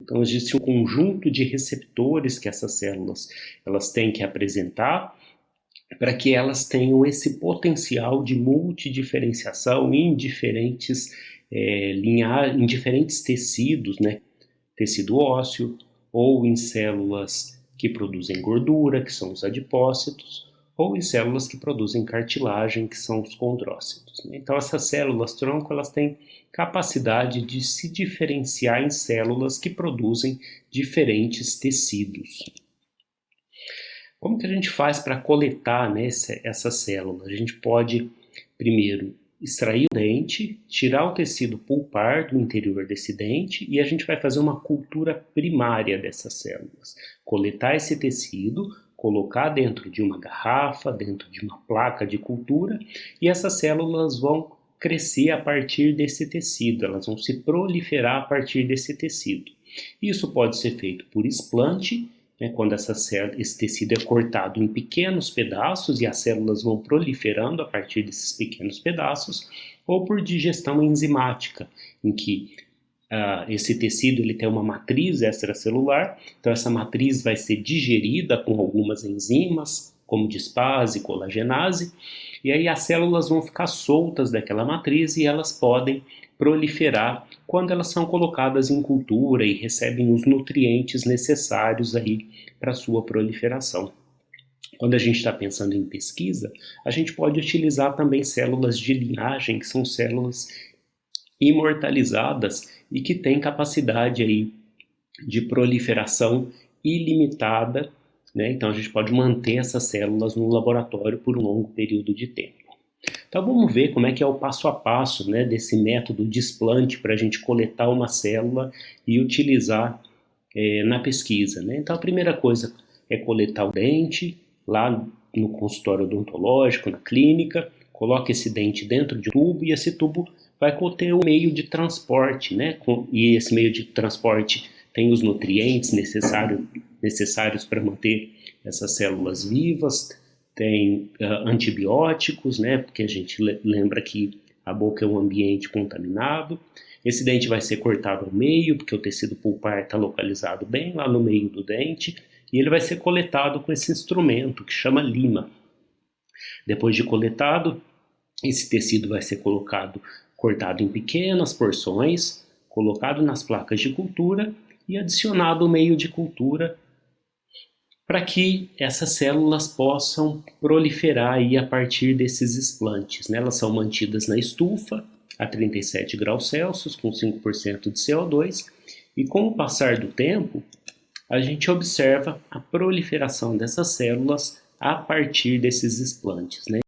Então existe um conjunto de receptores que essas células elas têm que apresentar para que elas tenham esse potencial de multidiferenciação em diferentes em diferentes tecidos, né? Tecido ósseo ou em células que produzem gordura, que são os adipócitos, ou em células que produzem cartilagem, que são os condrócitos, né? Então essas células tronco elas têm capacidade de se diferenciar em células que produzem diferentes tecidos. Como que a gente faz para coletar, né, essa célula? A gente pode, primeiro, extrair o dente, tirar o tecido pulpar do interior desse dente e a gente vai fazer uma cultura primária dessas células. Coletar esse tecido, colocar dentro de uma garrafa, dentro de uma placa de cultura e essas células vão crescer a partir desse tecido, elas vão se proliferar a partir desse tecido. Isso pode ser feito por explante, né, quando esse tecido é cortado em pequenos pedaços e as células vão proliferando a partir desses pequenos pedaços, ou por digestão enzimática, em que esse tecido ele tem uma matriz extracelular, então essa matriz vai ser digerida com algumas enzimas, como dispase, colagenase, e aí as células vão ficar soltas daquela matriz e elas podem proliferar quando elas são colocadas em cultura e recebem os nutrientes necessários aí para sua proliferação. Quando a gente está pensando em pesquisa, a gente pode utilizar também células de linhagem, que são células imortalizadas e que têm capacidade aí de proliferação ilimitada, né? Então a gente pode manter essas células no laboratório por um longo período de tempo. Então vamos ver como é que é o passo a passo, né, desse método de explante para a gente coletar uma célula e utilizar na pesquisa, né? Então a primeira coisa é coletar o dente lá no consultório odontológico, na clínica, coloca esse dente dentro de um tubo e esse tubo vai conter um meio de transporte, né? E esse meio de transporte tem os nutrientes necessários para manter essas células vivas, tem antibióticos, né? Porque a gente lembra que a boca é um ambiente contaminado. Esse dente vai ser cortado ao meio, porque o tecido pulpar está localizado bem lá no meio do dente, e ele vai ser coletado com esse instrumento que chama lima. Depois de coletado, esse tecido vai ser cortado em pequenas porções, colocado nas placas de cultura e adicionado o meio de cultura para que essas células possam proliferar aí a partir desses explantes, né? Elas são mantidas na estufa a 37 graus Celsius com 5% de CO2 e com o passar do tempo a gente observa a proliferação dessas células a partir desses explantes, né?